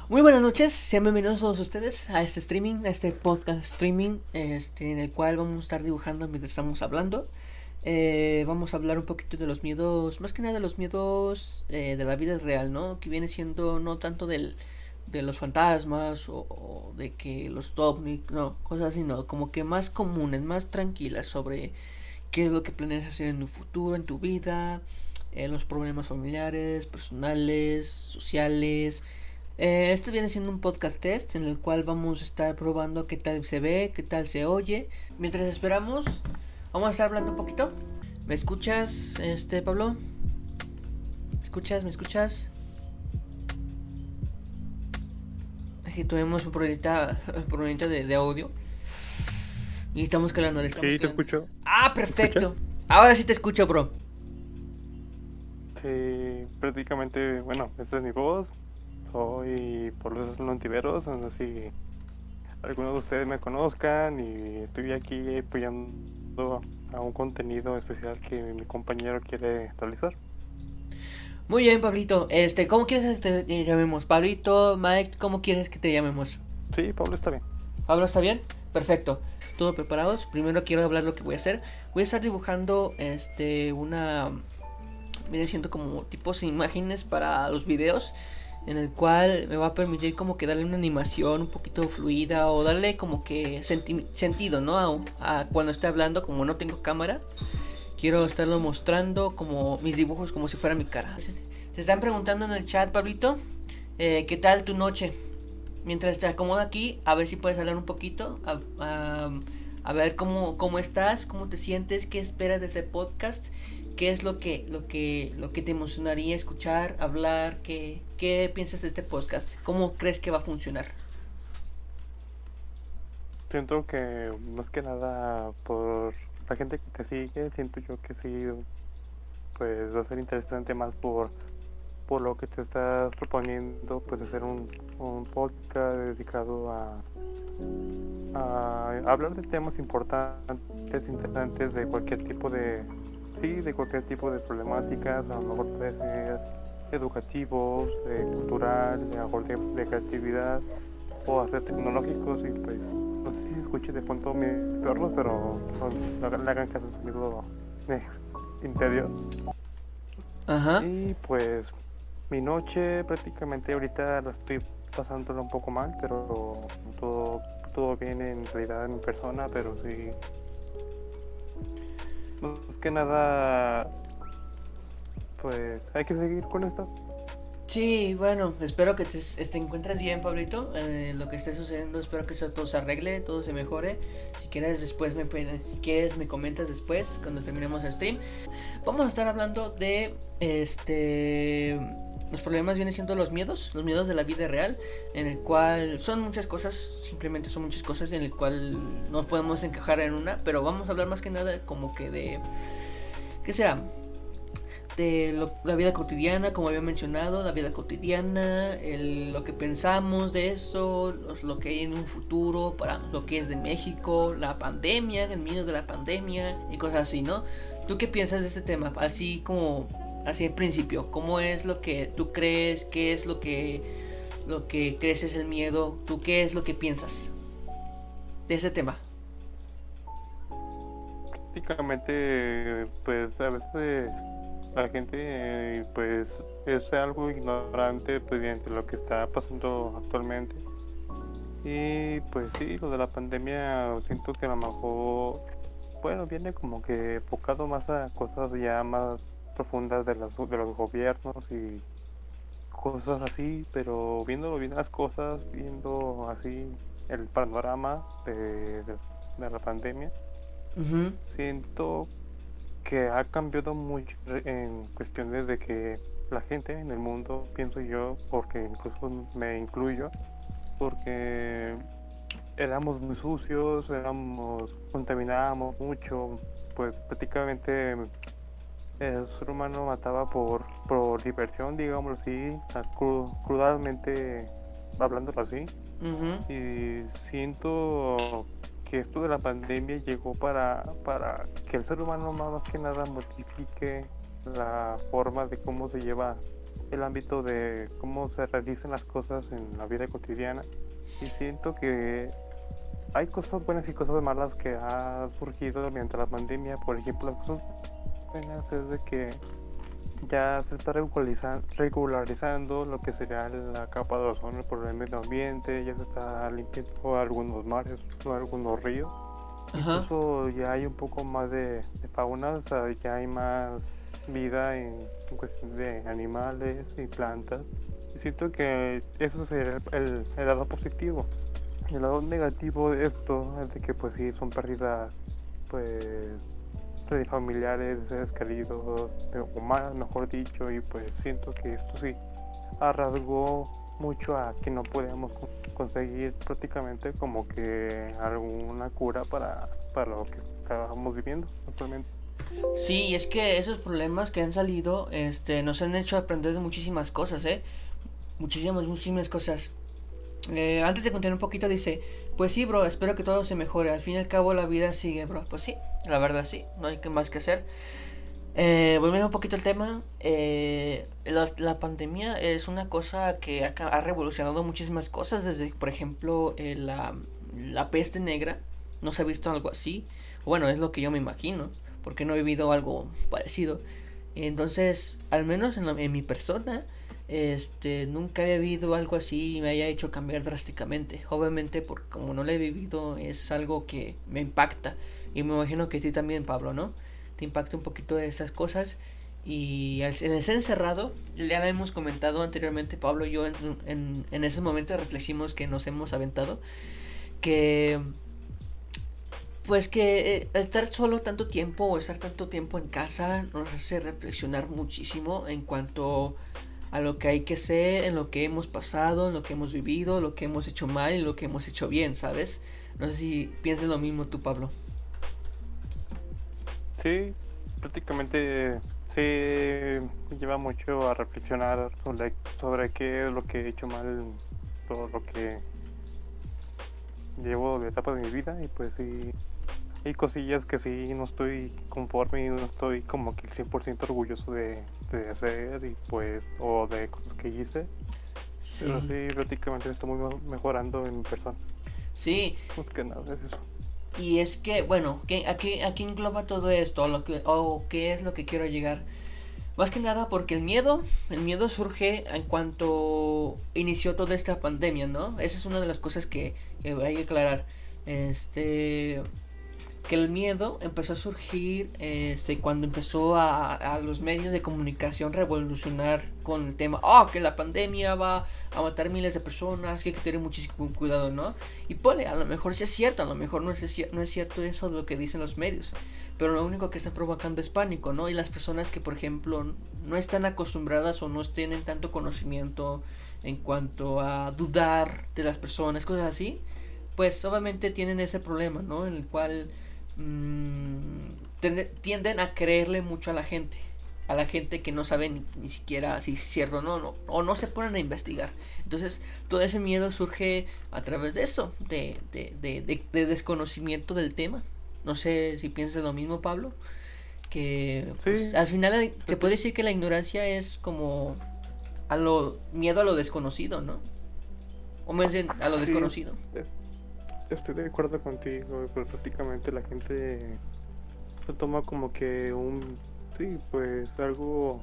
Muy buenas noches, sean bienvenidos todos ustedes a este streaming, a este podcast streaming, en el cual vamos a estar dibujando mientras estamos hablando. Vamos a hablar un poquito de los miedos, más que nada de los miedos de la vida real, ¿no? Que viene siendo no tanto de los fantasmas o de que los ovnis, no, cosas así, no, como que más comunes, más tranquilas sobre qué es lo que planeas hacer en un futuro, en tu vida, los problemas familiares, personales, sociales. Este viene siendo un podcast test en el cual vamos a estar probando qué tal se ve, qué tal se oye. Mientras esperamos, vamos a estar hablando un poquito. ¿Me escuchas, Pablo? ¿Me escuchas? ¿Me escuchas? Aquí tuvimos un problemita de audio. Y estamos calando, le estamos Sí, te calando. escucho. Ah, ¿Me escuchas? perfecto. Ahora sí te escucho, bro. Sí, prácticamente, bueno, esta es mi voz. Soy por los Lontiveros, no sé si algunos de ustedes me conozcan y estoy aquí apoyando a un contenido especial que mi compañero quiere realizar. Muy bien, Pablito. ¿Cómo quieres que te llamemos? Pablito, Mike, ¿cómo quieres que te llamemos? Sí, Pablo, está bien. ¿Pablo está bien? Perfecto. ¿Todo preparados? Primero quiero hablar lo que voy a hacer. Voy a estar dibujando una viene siendo como tipos de imágenes para los videos, en el cual me va a permitir como que darle una animación un poquito fluida o darle como que sentido, ¿no? A cuando esté hablando, como no tengo cámara, quiero estarlo mostrando como mis dibujos como si fuera mi cara. Se están preguntando en el chat, Pablito, ¿qué tal tu noche? Mientras te acomodo aquí, a ver si puedes hablar un poquito, a ver cómo estás, cómo te sientes, qué esperas de este podcast, qué es lo que te emocionaría escuchar, hablar, qué piensas de este podcast, cómo crees que va a funcionar. Siento que más que nada por la gente que te sigue, siento yo que sí, pues va a ser interesante más por lo que te estás proponiendo, pues hacer un podcast dedicado a hablar de temas importantes, interesantes de cualquier tipo de, sí, de cualquier tipo de problemáticas, a lo mejor puede ser educativos, cultural, a lo mejor de creatividad o hasta tecnológicos y pues no sé si se escuche de fondo mis perros, pero no le hagan caso a su sonido interior. Ajá. Y pues mi noche prácticamente ahorita la estoy pasándola un poco mal, pero todo bien en realidad en mi persona, pero sí, más que nada, pues hay que seguir con esto. Sí, bueno, espero que te encuentres bien, Pablito. Lo que esté sucediendo, espero que todo se arregle, todo se mejore. Si quieres después si quieres me comentas después cuando terminemos el stream. Vamos a estar hablando de los problemas vienen siendo los miedos de la vida real, en el cual son muchas cosas, simplemente son muchas cosas en el cual no podemos encajar en una, pero vamos a hablar más que nada como que de ¿qué será? La vida cotidiana, como había mencionado, la vida cotidiana, lo que pensamos de eso, lo que hay en un futuro para lo que es de México, la pandemia, el miedo de la pandemia y cosas así, ¿no? ¿Tú qué piensas de este tema? Así en principio, ¿cómo es lo que tú crees? ¿Qué es lo que crees es el miedo? ¿Tú qué es lo que piensas de ese tema? Prácticamente, pues a veces la gente pues es algo ignorante pues de lo que está pasando actualmente. Y pues sí, lo de la pandemia siento que a lo mejor, bueno, viene como que enfocado más a cosas ya más profundas de los gobiernos y cosas así, pero viendo bien las cosas, viendo así el panorama de la pandemia, Uh-huh. siento que ha cambiado mucho en cuestiones de que la gente en el mundo, pienso yo, porque incluso me incluyo, porque éramos muy sucios, contaminábamos mucho, pues prácticamente el ser humano mataba por diversión, digámoslo así, crudamente hablándolo así. Uh-huh. Y siento que esto de la pandemia llegó para que el ser humano más que nada modifique la forma de cómo se lleva el ámbito de cómo se realizan las cosas en la vida cotidiana. Y siento que hay cosas buenas y cosas malas que ha surgido mientras la pandemia. Por ejemplo, las cosas buenas es de que ya se está regularizando lo que sería la capa de ozono por el medio ambiente, ya se está limpiando algunos mares, algunos ríos. Ajá. Incluso ya hay un poco más de fauna, o sea, ya hay más vida en cuestión de animales y plantas. Y siento que eso sería el lado positivo. El lado negativo de esto es de que pues sí son pérdidas pues de familiares, de seres queridos, humanos mejor dicho, y pues siento que esto sí arrasgó mucho a que no podíamos conseguir prácticamente como que alguna cura para lo que estábamos viviendo actualmente. Sí, y es que esos problemas que han salido, nos han hecho aprender de muchísimas cosas, ¿eh? Muchísimas cosas. Antes de continuar un poquito dice, pues sí, bro, espero que todo se mejore. Al fin y al cabo la vida sigue, bro. Pues sí, la verdad sí, no hay más que hacer. Volviendo un poquito al tema, la pandemia es una cosa que ha revolucionado muchísimas cosas, desde, por ejemplo, la peste negra, no se ha visto algo así, bueno, es lo que yo me imagino, porque no he vivido algo parecido. Entonces, al menos en mi persona, nunca había vivido algo así y me haya hecho cambiar drásticamente. Obviamente, porque como no lo he vivido, es algo que me impacta. Y me imagino que a ti también, Pablo, ¿no? Te impacta un poquito de esas cosas. Y en el ser encerrado, ya lo hemos comentado anteriormente, Pablo y yo, en ese momento de reflexiones que nos hemos aventado, que pues que estar solo tanto tiempo o estar tanto tiempo en casa nos hace reflexionar muchísimo en cuanto a lo que hay que hacer, en lo que hemos pasado, en lo que hemos vivido, lo que hemos hecho mal y lo que hemos hecho bien, ¿sabes? No sé si piensas lo mismo tú, Pablo. Sí, prácticamente sí me lleva mucho a reflexionar sobre qué es lo que he hecho mal, todo lo que llevo de etapas de mi vida, y pues sí hay cosillas que sí no estoy conforme y no estoy como que 100% orgulloso de hacer y pues o de cosas que hice, pero Sí. sí prácticamente estoy muy mejorando en mi persona. Sí, Más que nada es eso. y es que, bueno, aquí engloba todo esto, o qué es lo que quiero llegar. Más que nada porque el miedo surge en cuanto inició toda esta pandemia, ¿no? Esa es una de las cosas que hay que aclarar. Este, que el miedo empezó a surgir cuando empezó a los medios de comunicación revolucionar con el tema, que la pandemia va a matar miles de personas, que hay que tener muchísimo cuidado, ¿no? Y pone, a lo mejor sí es cierto, a lo mejor no es cierto eso de lo que dicen los medios, pero lo único que está provocando es pánico, ¿no? Y las personas que, por ejemplo, no están acostumbradas o no tienen tanto conocimiento en cuanto a dudar de las personas, cosas así, pues obviamente tienen ese problema, ¿no? En el cual tienden a creerle mucho a la gente que no sabe ni siquiera si es cierto o no se ponen a investigar. Entonces, todo ese miedo surge a través de eso, de desconocimiento del tema. No sé si piensas lo mismo, Pablo, que pues, Sí, al final se puede prácti- decir que la ignorancia es como miedo a lo desconocido, ¿no? O más bien a lo sí, desconocido. es- estoy de acuerdo contigo, pero prácticamente la gente lo toma como que sí, pues algo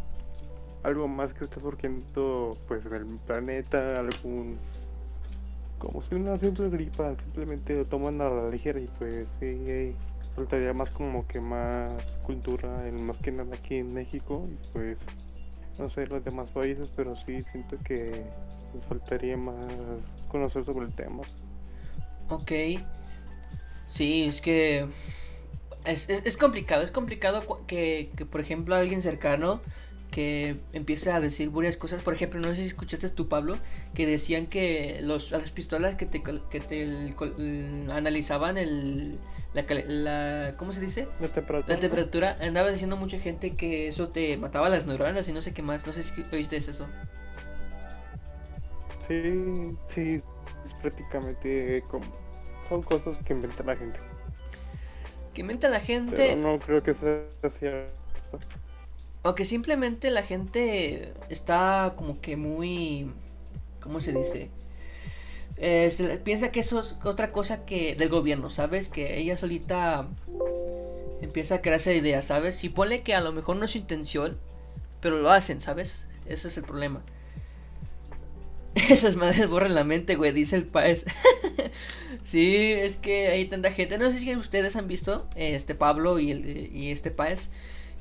más que está surgiendo pues en el planeta, como si una simple gripa, simplemente lo toman a la ligera, y pues sí, faltaría más como que más cultura, más que nada aquí en México, y pues no sé los demás países, pero sí siento que nos faltaría más conocer sobre el tema. Ok, sí, es que es complicado que, por ejemplo, alguien cercano que empiece a decir varias cosas. Por ejemplo, no sé si escuchaste tú, Pablo, que decían que las pistolas analizaban ¿cómo se dice? La La temperatura, temperatura. Andaba diciendo mucha gente que eso te mataba las neuronas y no sé qué más. No sé si oíste eso. sí, sí, es prácticamente como son cosas que inventa la gente, Que menta la pero gente. no creo que sea cierto. O que simplemente la gente está como que muy, ¿cómo se dice? Piensa que eso es otra cosa que del gobierno, ¿sabes? Que ella solita empieza a crearse ideas, ¿sabes? Y ponle que a lo mejor no es su intención, pero lo hacen, ¿sabes? Ese es el problema. Esas madres borran la mente, güey, dice el país. Sí, es que hay tanta gente. No sé si ustedes han visto Pablo y este país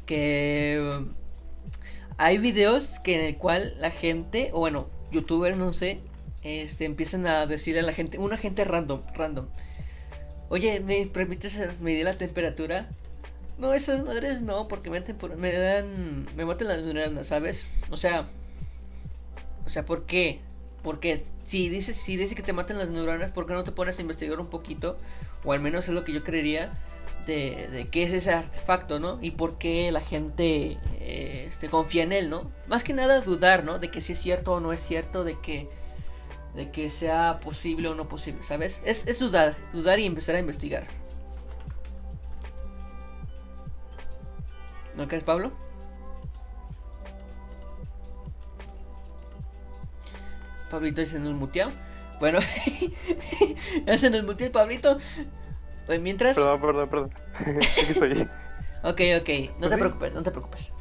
que hay videos que en el cual la gente, o bueno, youtubers, no sé, empiezan a decirle a la gente, una gente random. Oye, ¿me permites medir la temperatura? No, esas madres no, porque me matan las neuronas, ¿sabes? ¿Por qué? Porque si dice que te matan las neuronas, ¿por qué no te pones a investigar un poquito? O al menos es lo que yo creería de qué es ese artefacto, ¿no? Y por qué la gente confía en él, ¿no? Más que nada dudar, ¿no? De que si es cierto o no es cierto, de que sea posible o no posible, ¿sabes? Es dudar y empezar a investigar. ¿No crees, Pablo? Pablito es en el muteado. Bueno, es en el muteado, Pablito. Pues mientras. Perdón. Aquí estoy. Ok, no ¿Pues te sí? preocupes, no te preocupes.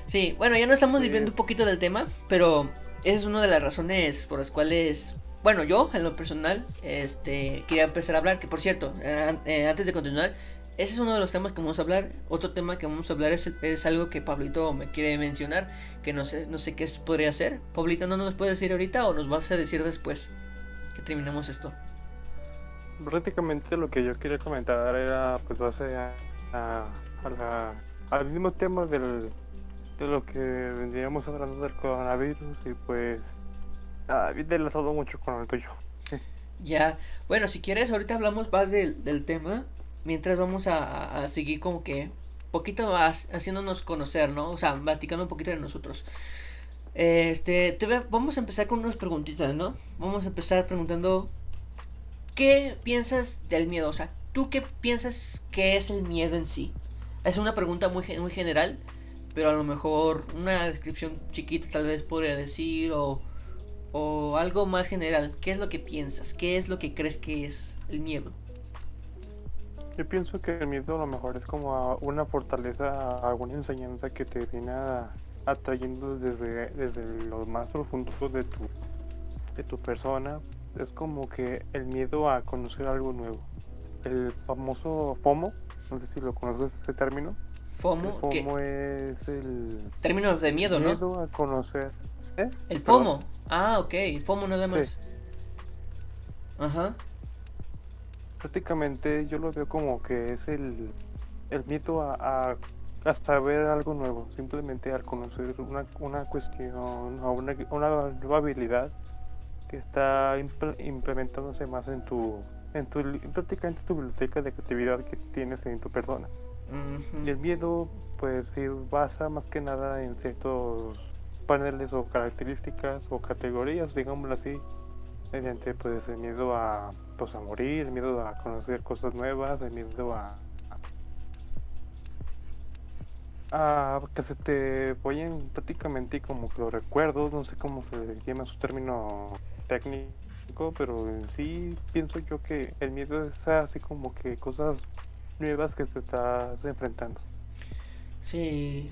Sí, bueno, ya no estamos Sí. desviando un poquito del tema, pero esa es una de las razones por las cuales, bueno, yo en lo personal, quería empezar a hablar, que por cierto, antes de continuar, ese es uno de los temas que vamos a hablar. Otro tema que vamos a hablar es algo que Pablito me quiere mencionar, que no sé qué podría ser. Pablito, ¿no nos puedes decir ahorita o nos vas a decir después que terminemos esto? Prácticamente lo que yo quería comentar era pues base al mismo tema de lo que vendríamos hablando del coronavirus y pues bien enlazado mucho con el tuyo. Ya, bueno, si quieres, ahorita hablamos más del tema, mientras vamos a seguir como que poquito más haciéndonos conocer, ¿no? O sea, platicando un poquito de nosotros. Vamos a empezar con unas preguntitas, ¿no? Vamos a empezar preguntando, ¿qué piensas del miedo? O sea, ¿tú qué piensas que es el miedo en sí? Es una pregunta muy general, pero a lo mejor una descripción chiquita tal vez podría decir, o algo más general. ¿Qué es lo que piensas? ¿Qué es lo que crees que es el miedo? Yo pienso que el miedo a lo mejor es como una fortaleza, alguna enseñanza que te viene atrayendo desde lo más profundo de tu persona. Es como que el miedo a conocer algo nuevo. El famoso FOMO, no sé si lo conoces ese término. FOMO, El ¿qué? FOMO es el Términos de miedo, ¿no? miedo a conocer. ¿Eh? El Perdón. FOMO. Ah, ok, el FOMO nada más. Sí. Ajá. Prácticamente yo lo veo como que es el miedo a saber algo nuevo, simplemente al conocer una cuestión o una nueva habilidad que está implementándose más prácticamente tu biblioteca de creatividad que tienes en tu persona. Ujú. Y el miedo pues se basa más que nada en ciertos paneles o características o categorías, digámoslo así, mediante pues el miedo a morir, el miedo a conocer cosas nuevas, el miedo a que se te vayan prácticamente como que los recuerdos, no sé cómo se llama su término técnico, pero en sí pienso yo que el miedo es así como que cosas nuevas que te estás enfrentando. Sí.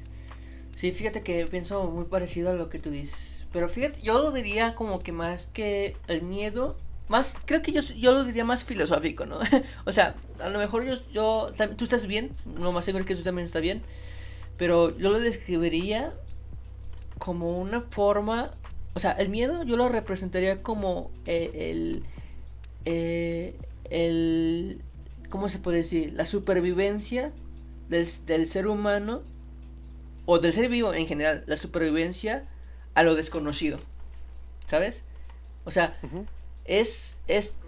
Sí, fíjate que pienso muy parecido a lo que tú dices. Pero fíjate, yo lo diría como que más que el miedo. Más, creo que yo lo diría más filosófico, ¿no? O sea, a lo mejor tú estás bien, lo más seguro es que tú también estás bien. Pero yo lo describiría como una forma. O sea, el miedo yo lo representaría como el ¿cómo se puede decir? La supervivencia del ser humano o del ser vivo en general, la supervivencia a lo desconocido, ¿sabes? O sea, Ujú. es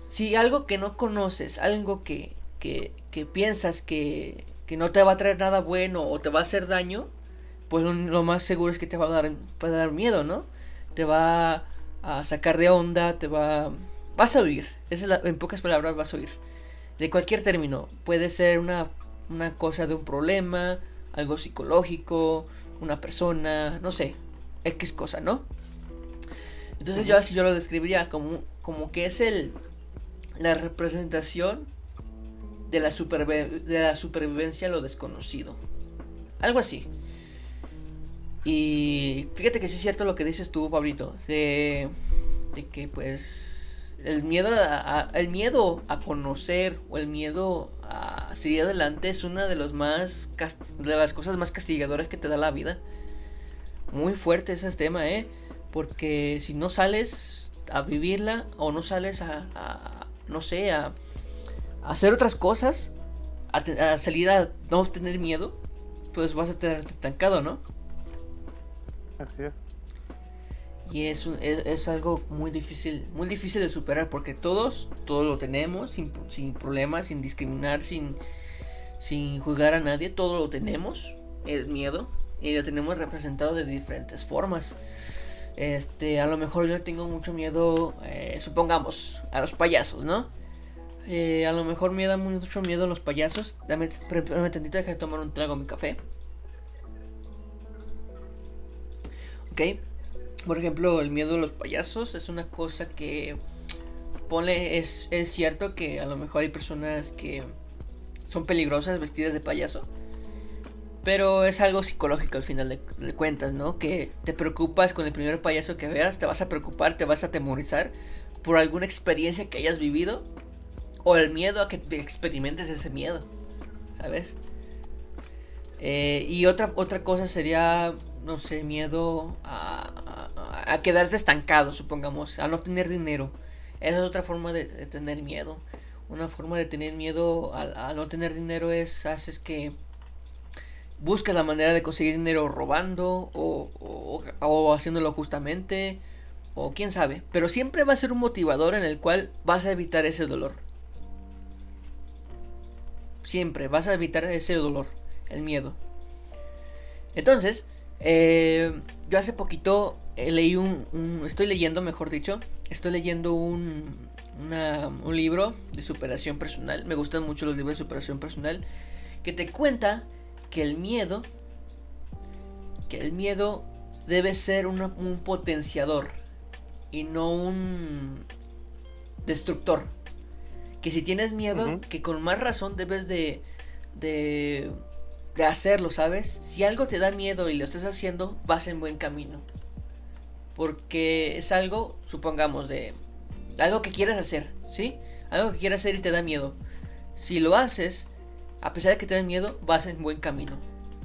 si algo que no conoces, algo que piensas que no te va a traer nada bueno o te va a hacer daño, pues lo más seguro es que te va a dar miedo, ¿no? Te va a sacar de onda, vas a huir. En pocas palabras vas a huir. De cualquier término, puede ser una cosa de un problema, algo psicológico, una persona, no sé, X cosa, ¿no? Entonces yo así yo lo describiría como que es la representación de la supervivencia a lo desconocido. Algo así. Y fíjate que sí es cierto lo que dices tú, Pablito, de que pues el miedo a conocer o el miedo a seguir adelante es una de de las cosas más castigadoras que te da la vida. Muy fuerte ese tema, porque si no sales a vivirla o no sales no sé, a hacer otras cosas, a salir a no tener miedo, pues vas a tener estancado, ¿no? Así es. Y es algo muy difícil de superar, porque todos lo tenemos sin problemas, sin discriminar, sin juzgar a nadie, todo lo tenemos, el miedo, y lo tenemos representado de diferentes formas. A lo mejor yo tengo mucho miedo, supongamos, a los payasos, ¿no? A lo mejor me da mucho miedo a los payasos. Dame tantito, deja de tomar un trago a mi café. Ok. Por ejemplo, el miedo a los payasos es una cosa que es cierto que a lo mejor hay personas que son peligrosas vestidas de payaso, pero es algo psicológico al final de cuentas, ¿no? Que te preocupas con el primer payaso que veas, te vas a preocupar, te vas a atemorizar por alguna experiencia que hayas vivido, o el miedo a que experimentes ese miedo, ¿sabes? Y otra cosa sería, no sé, miedo a quedarte estancado, supongamos, a no tener dinero. Esa es otra forma de tener miedo. Una forma de tener miedo a no tener dinero haces que busques la manera de conseguir dinero robando o haciéndolo justamente, o quién sabe. Pero siempre va a ser un motivador en el cual vas a evitar ese dolor. Siempre vas a evitar ese dolor, el miedo. Entonces, yo hace poquito leí estoy leyendo, mejor dicho, un libro de superación personal. Me gustan mucho los libros de superación personal, que te cuenta que el miedo debe ser un potenciador y no un destructor. Que si tienes miedo, que con más razón debes de hacerlo, ¿sabes? Si algo te da miedo y lo estás haciendo, vas en buen camino. Porque es algo, supongamos, de algo que quieras hacer, ¿sí? Algo que quieras hacer y te da miedo. Si lo haces, a pesar de que te da miedo, vas en buen camino.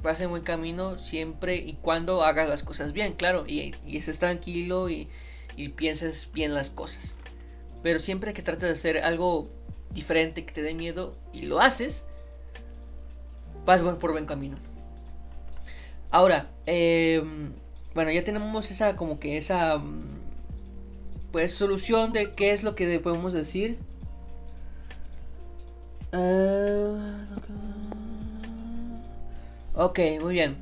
Vas en buen camino siempre y cuando hagas las cosas bien, claro. Y estés tranquilo y pienses bien las cosas. Pero siempre que trates de hacer algo diferente que te dé miedo y lo haces, vas por buen camino. Ahora, bueno, ya tenemos esa pues solución de qué es lo que podemos decir. Ok, muy bien.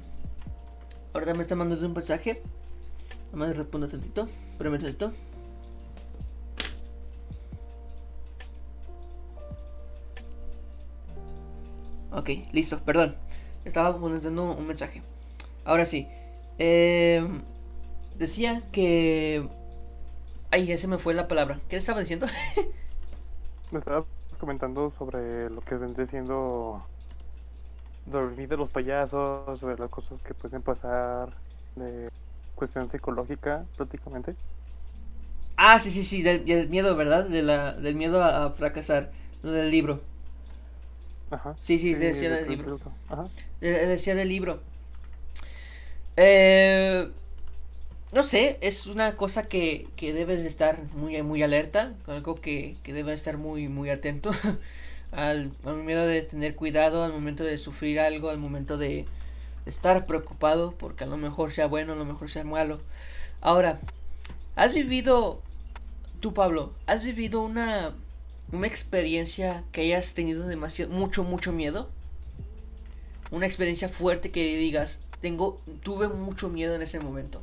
Ahora me está mandando un mensaje. Nada más respondo tantito. Espérame tantito. Ok, listo, perdón. Estaba poniendo un mensaje. Ahora sí. Decía que... Ay, ya se me fue la palabra. ¿Qué estaba diciendo? Me estabas comentando sobre lo que vendría siendo dormir de los payasos, sobre las cosas que pueden pasar, de cuestión psicológica prácticamente. Ah, sí, del miedo, ¿verdad? Del miedo a fracasar. Lo del libro. Ajá. Sí, decía del libro. Ajá. Decía del libro. No sé, es una cosa que debes de estar muy alerta, algo que debes estar muy atento al momento de tener cuidado, al momento de sufrir algo, al momento de estar preocupado, porque a lo mejor sea bueno, a lo mejor sea malo. Ahora, tú Pablo, has vivido una experiencia que hayas tenido mucho miedo? Una experiencia fuerte que digas, tuve mucho miedo en ese momento.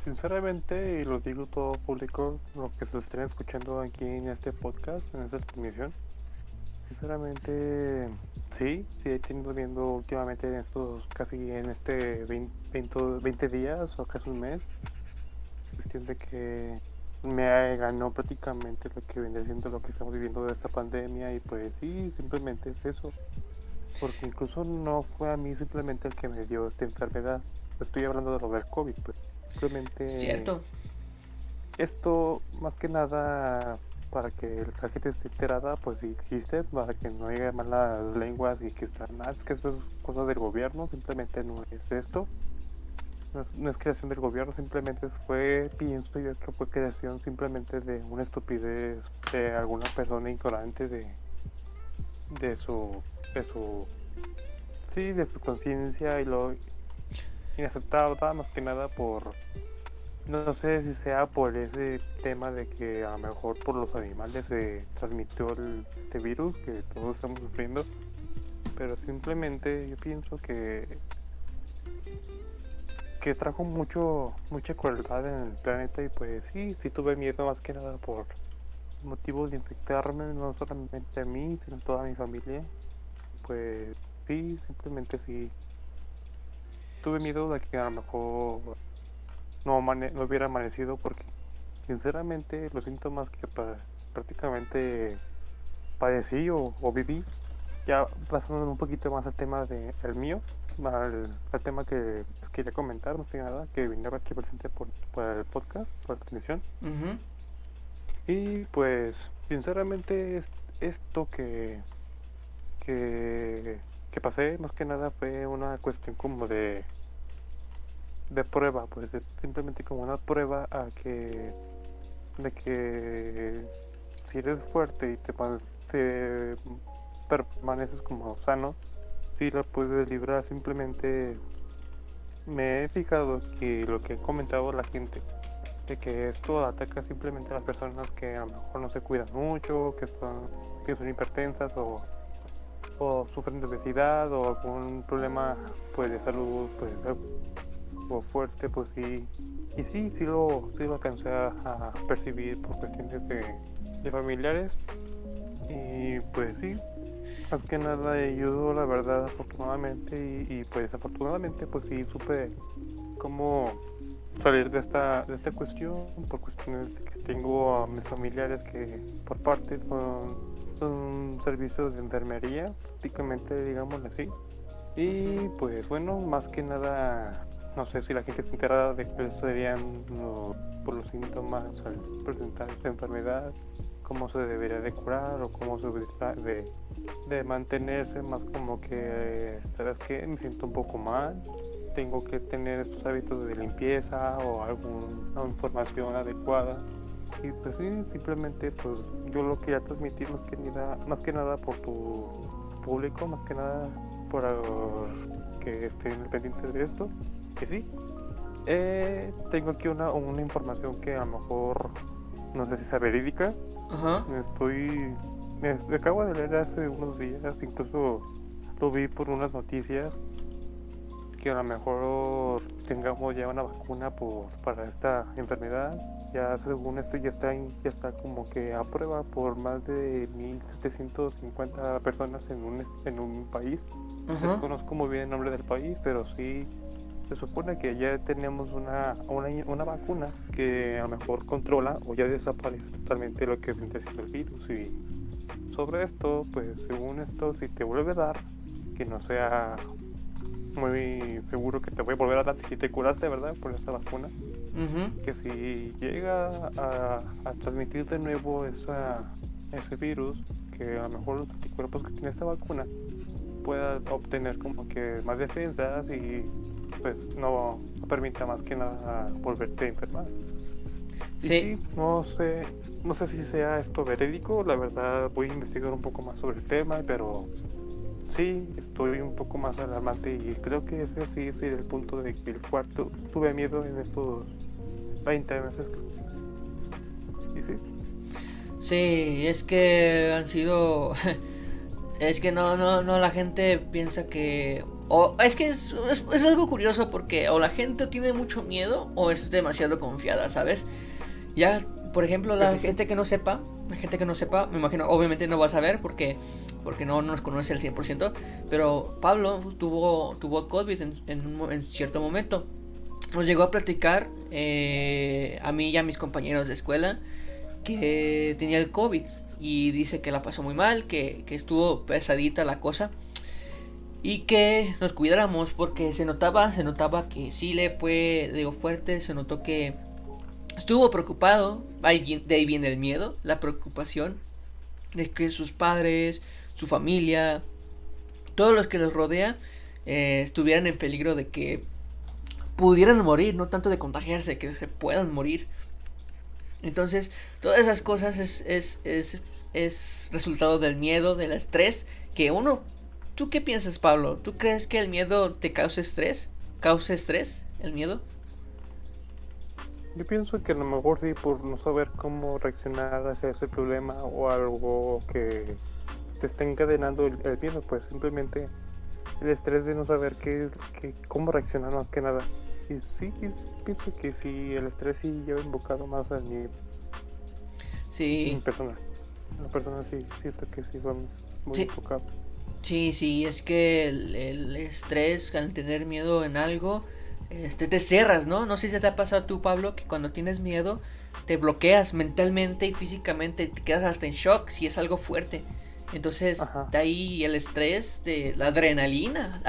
Sinceramente, y lo digo todo público, lo que se estén escuchando aquí en este podcast, en esta transmisión, Sinceramente, sí he tenido viendo últimamente en estos, casi en este 20 días o casi un mes, cuestión de que ganó prácticamente lo que viene siendo lo que estamos viviendo de esta pandemia y pues sí, simplemente es eso, porque incluso no fue a mí simplemente el que me dio esta enfermedad, estoy hablando de lo del COVID, pues simplemente Cierto. esto más que nada para que la gente esté enterada, pues sí existe, para que no haya malas lenguas y que están más, que eso es cosa del gobierno, simplemente no es esto, no es creación del gobierno, simplemente pienso yo que fue creación simplemente de una estupidez de alguna persona ignorante de su, de su, sí, de su conciencia y lo inaceptable, más que nada por, no sé si sea por ese tema de que a lo mejor por los animales se transmitió este virus que todos estamos sufriendo, pero simplemente yo pienso que trajo mucha crueldad en el planeta y pues sí tuve miedo más que nada por motivos de infectarme, no solamente a mí, sino a toda mi familia, pues sí, simplemente sí, tuve miedo de que a lo mejor no hubiera amanecido porque sinceramente los síntomas que prácticamente padecí o viví, ya pasando un poquito más al tema de el mío, al tema que quería comentar, más que nada, que vine aquí presente por el podcast, por la transmisión. Ujú. Y pues, sinceramente, esto que pasé, más que nada fue una cuestión como de prueba, pues simplemente como una prueba de que si eres fuerte y te permaneces como sano, si la puedes librar. Simplemente me he fijado que lo que ha comentado la gente, de que esto ataca simplemente a las personas que a lo mejor no se cuidan mucho, que son hipertensas o sufren de obesidad o algún problema pues de salud pues o fuerte, pues sí. Y sí lo alcancé a percibir por cuestiones de familiares. Y pues sí, más que nada ayudó, la verdad, afortunadamente. Y pues desafortunadamente, pues sí supe cómo salir de esta cuestión, por cuestiones de que tengo a mis familiares que por parte son servicios de enfermería, prácticamente, digámoslo así. Y pues bueno, más que nada, no sé si la gente se enterada de que serían por los síntomas al presentar esta enfermedad, cómo se debería de curar o cómo se debería de mantenerse, más como que, ¿sabes qué? Me siento un poco mal, tengo que tener estos hábitos de limpieza o alguna información adecuada. Y pues sí, simplemente pues yo lo quería transmitir más que nada por tu público, más que nada por que estén pendientes de esto. Que sí, tengo aquí una información que a lo mejor no sé si sea verídica. Ajá. Me acabo de leer hace unos días, incluso lo vi por unas noticias, que a lo mejor tengamos ya una vacuna para esta enfermedad. Ya según esto ya está como que a prueba por más de 1750 personas en un país. Ajá. Desconozco muy bien el nombre del país, pero sí se supone que ya tenemos una vacuna que a lo mejor controla o ya desaparece totalmente lo que viene siendo el virus. Y sobre esto, pues según esto, si te vuelve a dar, que no sea muy seguro que te voy a volver a dar si te curaste, ¿verdad? Por esta vacuna. Ujú. Que si llega a transmitir de nuevo ese virus, que a lo mejor los anticuerpos que tiene esta vacuna pueda obtener como que más defensas y pues no permita más que nada volverte a enfermar. Y Sí. sí, no sé si sea esto verídico, la verdad voy a investigar un poco más sobre el tema, pero sí, estoy un poco más alarmante y creo que ese sí es el punto de que el cuarto tuve miedo en estos 20 meses. Y sí, Sí, es que han sido. Es que no, la gente piensa que. O es que es algo curioso porque o la gente tiene mucho miedo o es demasiado confiada, ¿sabes? Ya, por ejemplo, la eso sí, gente que no sepa, La gente que no sepa, me imagino, obviamente no va a saber porque no nos conoce al 100%, pero Pablo tuvo COVID en cierto momento. Nos llegó a platicar a mí y a mis compañeros de escuela que tenía el COVID y dice que la pasó muy mal, que estuvo pesadita la cosa y que nos cuidáramos porque se notaba que sí le fue, digo, fuerte, se notó que estuvo preocupado, de ahí viene el miedo, la preocupación de que sus padres, su familia, todos los que los rodea estuvieran en peligro de que pudieran morir, no tanto de contagiarse, que se puedan morir. Entonces, todas esas cosas es resultado del miedo, del estrés, que uno... ¿Tú qué piensas, Pablo? ¿Tú crees que el miedo te causa estrés? ¿Causa estrés el miedo? Yo pienso que a lo mejor sí, por no saber cómo reaccionar hacia ese problema o algo que te está encadenando el miedo, pues simplemente el estrés de no saber cómo reaccionar más que nada. Y sí, pienso que sí, el estrés sí lleva invocado más al miedo. Sí. En persona. La persona sí, siento que sí va muy Sí. enfocado. Sí, es que el estrés, al tener miedo en algo, te cierras, ¿no? No sé si te ha pasado a tú, Pablo, que cuando tienes miedo te bloqueas mentalmente y físicamente, te quedas hasta en shock si es algo fuerte. Entonces, Ajá. de ahí el estrés, de la adrenalina,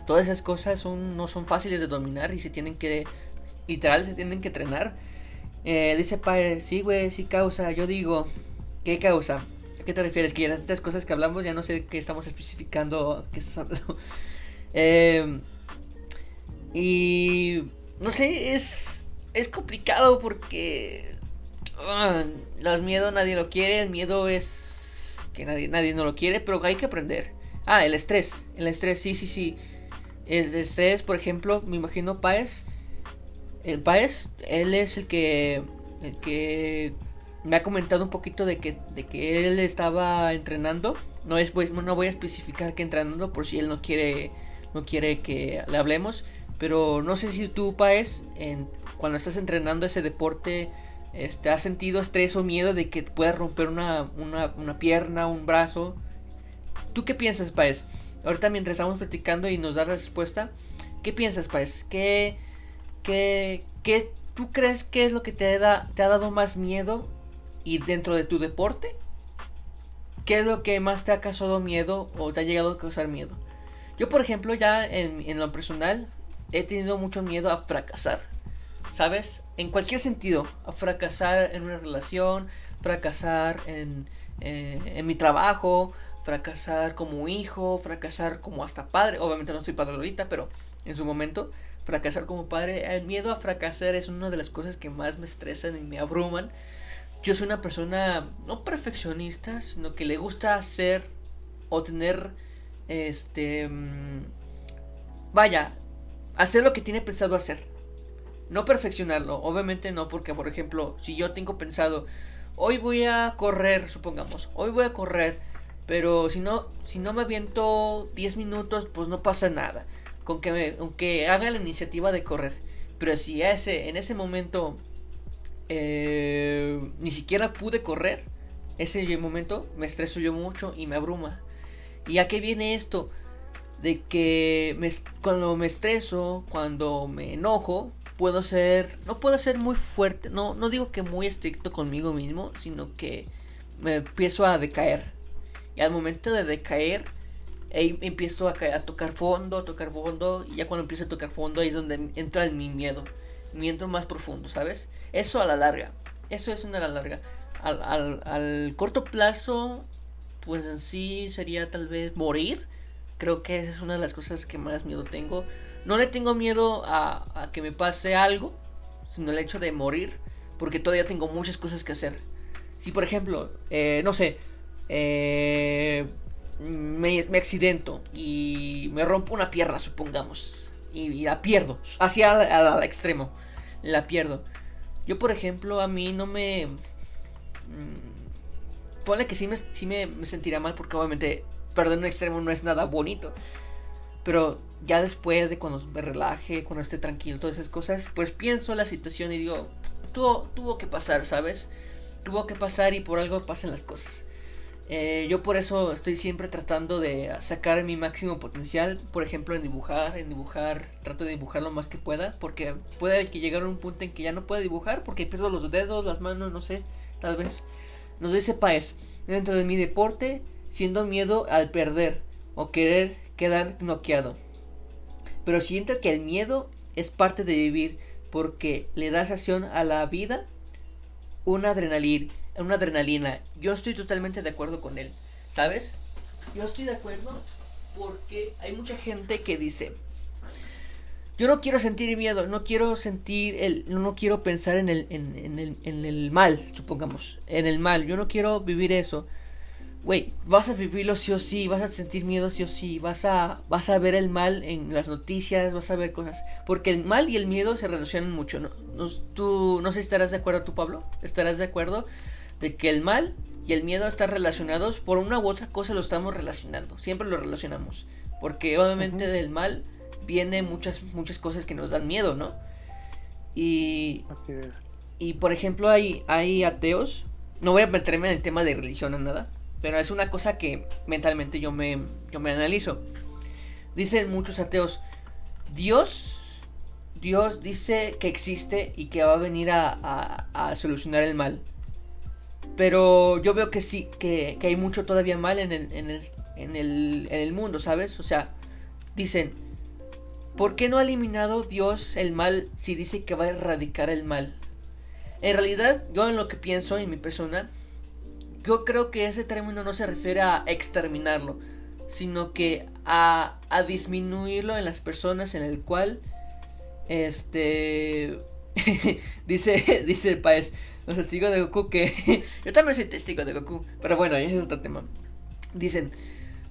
todas esas cosas no son fáciles de dominar y literal, se tienen que entrenar. Dice padre, sí, güey, sí causa. Yo digo, ¿qué causa? ¿A qué te refieres? Que ya tantas cosas que hablamos, ya no sé qué estamos especificando, qué estás hablando. Eh, y no sé, es complicado porque el miedo nadie lo quiere, el miedo es que nadie no lo quiere, pero hay que aprender. El estrés, sí. El estrés, por ejemplo, me imagino Páez. El Páez, él es el que me ha comentado un poquito de que él estaba entrenando. No voy a especificar que entrenando por si él no quiere que le hablemos. Pero no sé si tú, Páez, cuando estás entrenando ese deporte, has sentido estrés o miedo de que puedas romper una pierna, un brazo. ¿Tú qué piensas, Páez? Ahorita mientras estamos platicando y nos da la respuesta, ¿qué piensas, Páez? ¿Qué tú crees que es lo que te ha dado más miedo y dentro de tu deporte? ¿Qué es lo que más te ha causado miedo o te ha llegado a causar miedo? Yo, por ejemplo, ya en lo personal, he tenido mucho miedo a fracasar, ¿sabes? En cualquier sentido, a fracasar en una relación, fracasar en mi trabajo, fracasar como hijo, fracasar como hasta padre. Obviamente no soy padre ahorita, pero en su momento, fracasar como padre. El miedo a fracasar es una de las cosas que más me estresan y me abruman. Yo soy una persona no perfeccionista, sino que le gusta hacer o tener, vaya, hacer lo que tiene pensado hacer. No perfeccionarlo, obviamente no, porque por ejemplo, si yo tengo pensado, hoy voy a correr, supongamos, hoy voy a correr, pero si no me aviento 10 minutos, pues no pasa nada, aunque haga la iniciativa de correr. Pero si en ese momento ni siquiera pude correr, ese momento me estreso yo mucho y me abruma. ¿Y a qué viene esto? De que cuando me estreso, cuando me enojo, no puedo ser muy fuerte, no digo que muy estricto conmigo mismo, sino que me empiezo a decaer. Y al momento de decaer, empiezo a tocar fondo, y ya cuando empiezo a tocar fondo, ahí es donde entra mi miedo más profundo, ¿sabes? Eso a la larga, eso es una a la larga. Al corto plazo, pues en sí sería tal vez morir. Creo que esa es una de las cosas que más miedo tengo. No le tengo miedo a que me pase algo, sino el hecho de morir, porque todavía tengo muchas cosas que hacer. Si por ejemplo, no sé, me accidento y me rompo una pierna, supongamos, y la pierdo, hacia al extremo, la pierdo. Yo por ejemplo, a mí no me... Ponle que sí me sentiría mal porque obviamente perder un extremo no es nada bonito. Pero ya después de cuando me relaje, cuando esté tranquilo, todas esas cosas, pues pienso la situación y digo, tuvo que pasar, ¿sabes? tuvo que pasar y por algo pasan las cosas. Yo por eso estoy siempre tratando de sacar mi máximo potencial. Por ejemplo, en dibujar, trato de dibujar lo más que pueda, porque puede que llegar a un punto en que ya no pueda dibujar porque pierdo los dedos, las manos, no sé, tal vez. Nos dice Paez: dentro de mi deporte siento miedo al perder o querer quedar noqueado, pero siento que el miedo es parte de vivir porque le da sensación a la vida, una adrenalina. Yo estoy totalmente de acuerdo con él, ¿sabes? Yo estoy de acuerdo porque hay mucha gente que dice: yo no quiero sentir miedo, no quiero no quiero pensar en el mal, supongamos, en el mal, yo no quiero vivir eso. Güey, vas a vivirlo sí o sí, vas a sentir miedo sí o sí, vas a ver el mal en las noticias, vas a ver cosas. Porque el mal y el miedo se relacionan mucho, ¿no? Tú, no sé si estarás de acuerdo tú, Pablo, estarás de acuerdo de que el mal y el miedo están relacionados, por una u otra cosa lo estamos relacionando, siempre lo relacionamos. Porque obviamente del mal viene muchas cosas que nos dan miedo, ¿no? Y por ejemplo hay ateos, no voy a meterme en el tema de religión o nada, pero es una cosa que mentalmente yo me analizo. Dicen muchos ateos: Dios dice que existe y que va a venir a solucionar el mal. Pero yo veo que sí, que hay mucho todavía mal en el mundo, ¿sabes? O sea, dicen: ¿por qué no ha eliminado Dios el mal si dice que va a erradicar el mal? En realidad, yo en lo que pienso, en mi persona, yo creo que ese término no se refiere a exterminarlo, sino que a disminuirlo en las personas, en el cual dice Paez, los testigos de Goku, que yo también soy testigo de Goku, pero bueno, ese es otro tema. Dicen,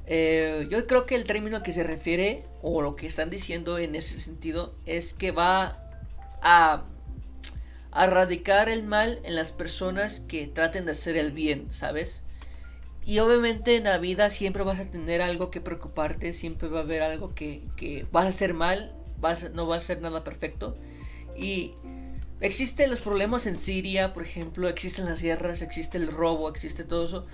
yo creo que el término que se refiere, o lo que están diciendo en ese sentido, es que va a erradicar el mal en las personas que traten de hacer el bien, ¿sabes? Y obviamente en la vida siempre vas a tener algo que preocuparte, siempre va a haber algo que vas a hacer mal, no va a ser nada perfecto. Y existen los problemas en Siria, por ejemplo, existen las guerras, existe el robo, existe todo eso,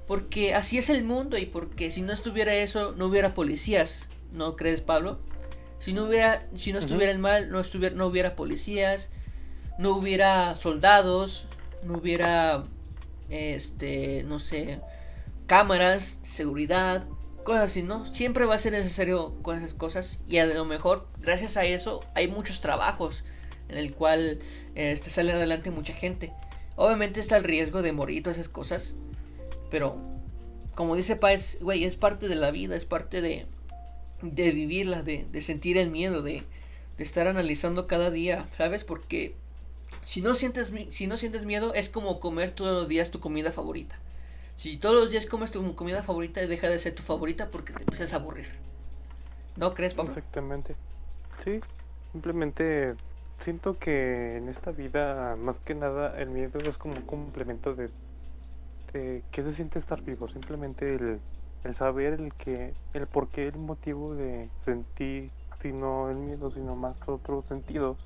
porque así es el mundo, y porque si no estuviera eso, no hubiera policías, ¿no crees, Pablo? Si no estuviera el mal, no hubiera policías, no hubiera soldados, no hubiera no sé, cámaras de seguridad, cosas así, ¿no? Siempre va a ser necesario con esas cosas, y a lo mejor gracias a eso hay muchos trabajos en el cual sale adelante mucha gente. Obviamente está el riesgo de morir y todas esas cosas, pero como dice Páez, güey, es parte de la vida, es parte de vivirla, de sentir el miedo, de estar analizando cada día, ¿sabes? Porque si no sientes miedo, es como comer todos los días tu comida favorita. Si todos los días comes tu comida favorita, deja de ser tu favorita porque te empiezas a aburrir. ¿No crees, Pablo? Exactamente. Sí, simplemente siento que en esta vida, más que nada, el miedo es como un complemento de qué se siente estar vivo. Simplemente el saber el por qué, el motivo de sentir, sino el miedo, sino más otros sentidos.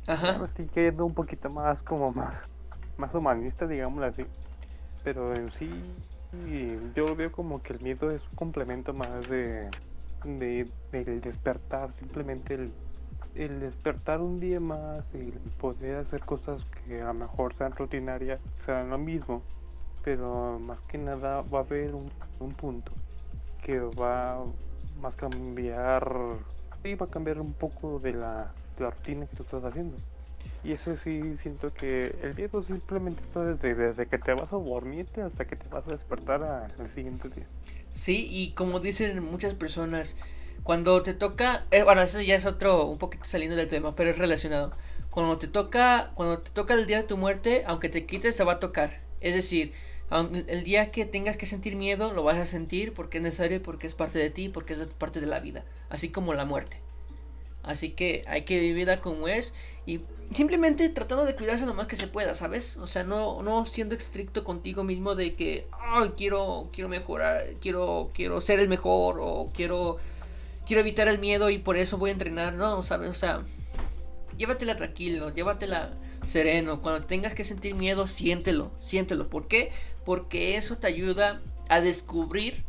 Ajá. Ahora estoy quedando un poquito más como más humanista, digámoslo así. Pero en sí, yo lo veo como que el miedo es un complemento más del despertar. Simplemente el despertar un día más, y poder hacer cosas que a lo mejor sean rutinarias, sean lo mismo, pero más que nada va a haber un punto que va a cambiar, sí, va a cambiar un poco de la rutina que tú estás haciendo. Y eso sí, siento que el miedo simplemente está desde que te vas a dormirte hasta que te vas a despertar al siguiente día. Sí, y como dicen muchas personas, cuando te toca, bueno, eso ya es otro, un poquito saliendo del tema, pero es relacionado. Cuando te toca el día de tu muerte, aunque te quites, te va a tocar. Es decir, el día que tengas que sentir miedo, lo vas a sentir porque es necesario, porque es parte de ti, porque es parte de la vida, así como la muerte. Así que hay que vivirla como es, y simplemente tratando de cuidarse lo más que se pueda, ¿sabes? O sea, no siendo estricto contigo mismo de que, ay, quiero mejorar, quiero ser el mejor, o quiero evitar el miedo y por eso voy a entrenar, no, ¿sabes? O sea, llévatela tranquilo, llévatela sereno. Cuando tengas que sentir miedo, siéntelo. ¿Por qué? Porque eso te ayuda a descubrir.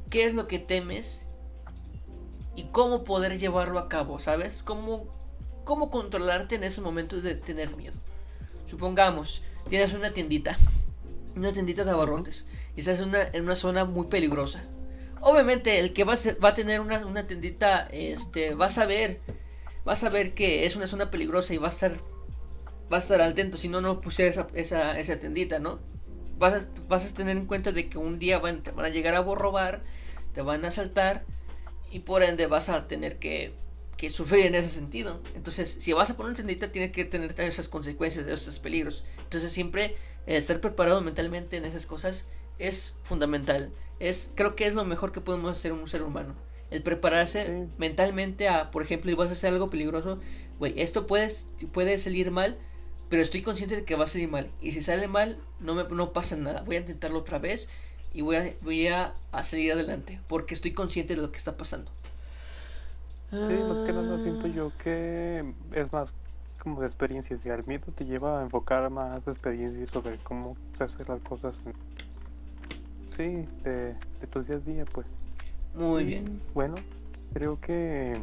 Qué es lo que temes y cómo poder llevarlo a cabo, ¿sabes? Cómo controlarte en esos momentos de tener miedo. Supongamos, tienes una tiendita de abarrotes y estás en una zona muy peligrosa. Obviamente el que va a tener una tiendita, va a saber que es una zona peligrosa y va a estar atento. Si no pusiera esa tiendita, ¿no? Vas a tener en cuenta de que un día te van a llegar a robar, te van a asaltar y por ende vas a tener que sufrir en ese sentido. Entonces, si vas a poner una tiendita, tienes que tener esas consecuencias, de esos peligros. Entonces, siempre estar preparado mentalmente en esas cosas es fundamental. Creo que es lo mejor que podemos hacer un ser humano. El prepararse mentalmente a, por ejemplo, y vas a hacer algo peligroso, güey, esto puede salir mal, pero estoy consciente de que va a salir mal. Y si sale mal, no pasa nada. Voy a intentarlo otra vez y voy a salir adelante, porque estoy consciente de lo que está pasando. Sí, más que nada siento yo que es más como de experiencias, y al miedo te lleva a enfocar más experiencias sobre cómo se hacen las cosas de tu día a día, pues. Muy bien. Bueno, creo que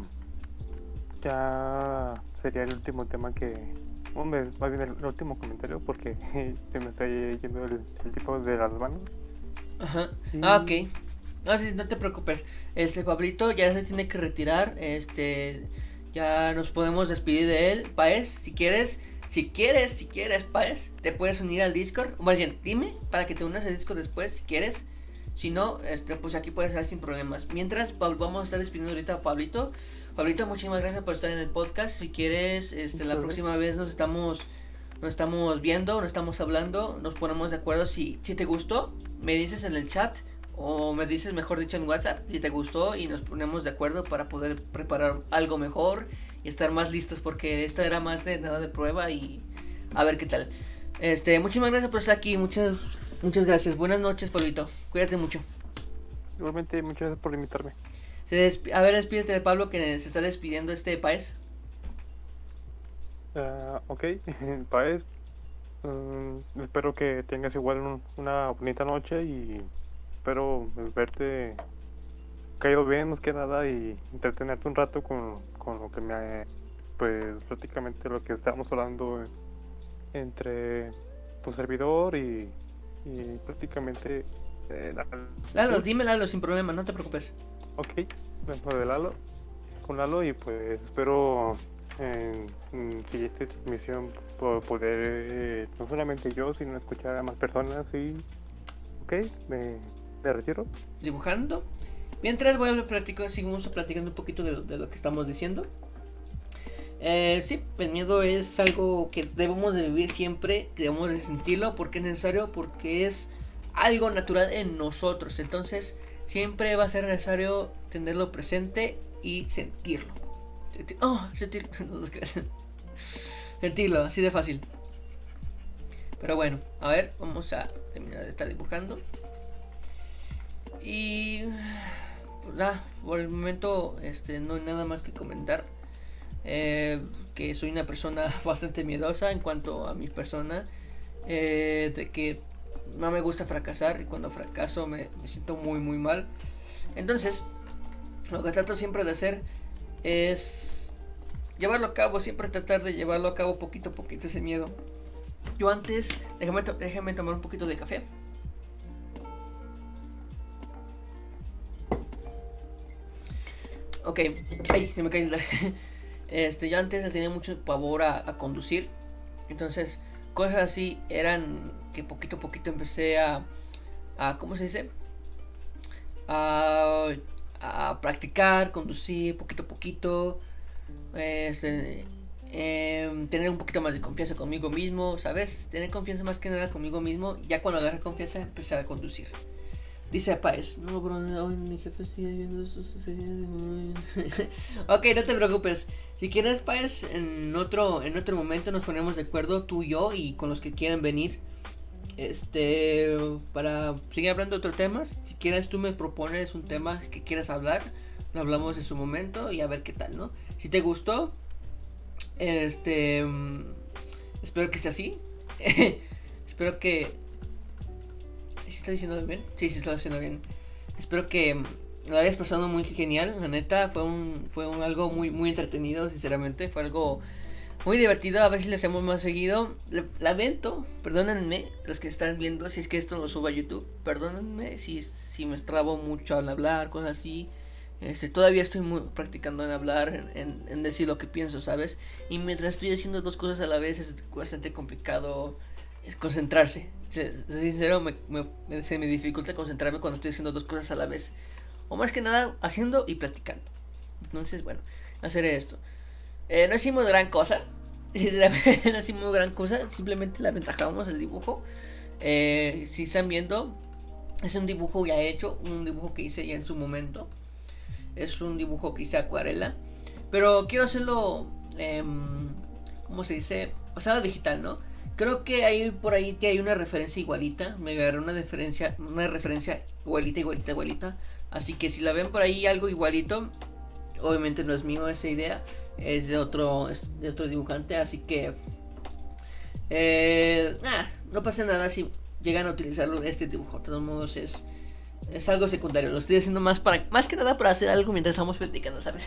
ya sería el último tema más bien el último comentario, porque se me está yendo el tipo de las manos. Ajá. Ok. No, sí, no te preocupes. Pablito ya se tiene que retirar. Ya nos podemos despedir de él. Paez, si quieres, Paez, te puedes unir al Discord. Más bien, dime para que te unas al Discord después, si quieres. Si no, pues aquí puedes estar sin problemas. Mientras, vamos a estar despidiendo ahorita a Pablito. Pablito, muchísimas gracias por estar en el podcast. Si quieres, la próxima vez nos estamos viendo, nos estamos hablando, nos ponemos de acuerdo. Si te gustó, me dices en el chat, o me dices, mejor dicho, en WhatsApp, si te gustó, y nos ponemos de acuerdo para poder preparar algo mejor y estar más listos, porque esta era más de nada de prueba y a ver qué tal. Muchísimas gracias por estar aquí, muchas gracias. Buenas noches, Pablito, cuídate mucho. Igualmente, muchas gracias por invitarme. A ver, despídete de Pablo, que se está despidiendo Paez. Ok, Paez, espero que tengas igual una bonita noche, y espero verte caído bien, más que nada, y entretenerte un rato con lo que pues prácticamente lo que estábamos hablando entre tu servidor y prácticamente Lalo, dime Lalo, sin problema, no te preocupes. Ok, dentro de con Lalo, y pues espero en siguiente transmisión poder, no solamente yo, sino escuchar a más personas. Y ok, me retiro dibujando. Mientras seguimos platicando un poquito de lo que estamos diciendo. Sí, el miedo es algo que debemos de vivir siempre, debemos de sentirlo porque es necesario, porque es algo natural en nosotros. Entonces siempre va a ser necesario tenerlo presente y sentirlo. Sentirlo, así de fácil. Pero bueno, a ver, vamos a terminar de estar dibujando. Y pues nada, por el momento no hay nada más que comentar. Que soy una persona bastante miedosa en cuanto a mi persona, de que no me gusta fracasar, y cuando fracaso me siento muy muy mal. Entonces lo que trato siempre de hacer es llevarlo a cabo, siempre tratar de llevarlo a cabo poquito a poquito ese miedo. Yo antes, déjame tomar un poquito de café. Ok, ay, se me cae el... yo antes le tenía mucho pavor a conducir. Entonces, cosas así eran que poquito a poquito empecé a ¿cómo se dice? A practicar, conducir poquito a poquito. Tener un poquito más de confianza conmigo mismo, ¿sabes? Tener confianza más que nada conmigo mismo. Ya cuando agarré confianza, empecé a conducir. Dice Páez, no, bro, hoy mi jefe sigue viendo eso. Ok, no te preocupes. Si quieres, Páez, en otro momento nos ponemos de acuerdo, tú y yo, y con los que quieran venir, para seguir hablando de otros temas. Si quieres, tú me propones un tema que quieras hablar, lo hablamos en su momento y a ver qué tal, ¿no? Si te gustó, Espero que sea así. Espero que... ¿Sí estoy diciendo bien? Sí, estoy haciendo bien. Espero que lo hayas pasado muy genial. La neta, fue algo muy, muy entretenido, sinceramente. Fue algo muy divertido. A ver si lo hacemos más seguido. Lamento, perdónenme los que están viendo. Si es que esto lo subo a YouTube, perdónenme si me extrabo mucho al hablar, cosas así. Todavía estoy practicando en hablar, en decir lo que pienso, ¿sabes? Y mientras estoy haciendo dos cosas a la vez es bastante complicado concentrarse. Soy sincero, se me dificulta concentrarme cuando estoy haciendo dos cosas a la vez. O más que nada, haciendo y platicando. Entonces, bueno, hacer esto. No hicimos gran cosa. No hicimos gran cosa. Simplemente la aventajamos el dibujo. Si están viendo, es un dibujo ya hecho. Un dibujo que hice ya en su momento. Es un dibujo que hice acuarela. Pero quiero hacerlo, ¿cómo se dice? O sea, digital, ¿no? Creo que hay por ahí que hay una referencia igualita. Me agarré una referencia igualita. Así que si la ven por ahí algo igualito, obviamente no es mío esa idea. Es de otro dibujante. Así que no pasa nada si llegan a utilizarlo este dibujo. De todos modos es algo secundario. Lo estoy haciendo más que nada para hacer algo mientras estamos platicando, ¿sabes?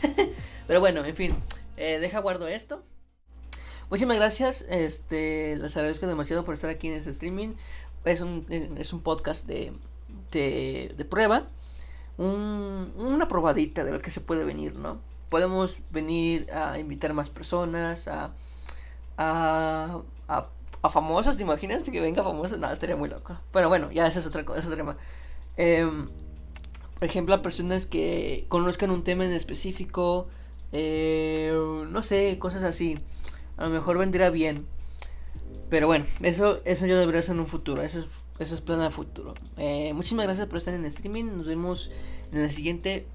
Pero bueno, en fin. Guardo esto. Muchísimas gracias. Les agradezco demasiado por estar aquí en este streaming. Es un podcast de prueba. Una probadita de lo que se puede venir, ¿no? Podemos venir a invitar más personas, a famosas. ¿Te imaginas que venga famosas? No, estaría muy loco. Pero bueno, ya esa es otra cosa, ese tema. Por ejemplo, a personas que conozcan un tema en específico, no sé, cosas así. A lo mejor vendrá bien. Pero bueno, eso yo debería hacer en un futuro. Eso es plan a futuro. Muchísimas gracias por estar en el streaming. Nos vemos en el siguiente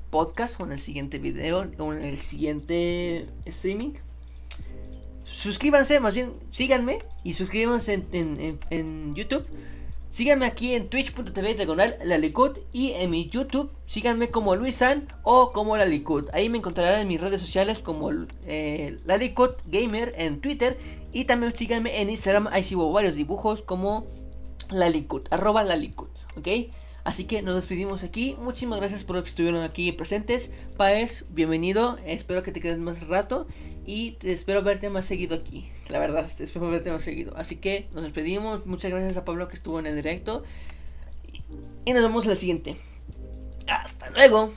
podcast, o en el siguiente video, o en el siguiente streaming. Suscríbanse, más bien síganme y suscríbanse en YouTube. Síganme aquí en twitch.tv/Lalicut y en mi YouTube síganme como Luisan o como Lalicut. Ahí me encontrarán en mis redes sociales como Lalicut Gamer en Twitter, y también síganme en Instagram. Ahí sigo varios dibujos como Lalicut, @Lalicut, ¿ok? Así que nos despedimos aquí. Muchísimas gracias por los que estuvieron aquí presentes. Paez, bienvenido. Espero que te quedes más rato y te espero verte más seguido aquí. La verdad, te espero verte más seguido. Así que nos despedimos. Muchas gracias a Pablo que estuvo en el directo. Y nos vemos en la siguiente. Hasta luego.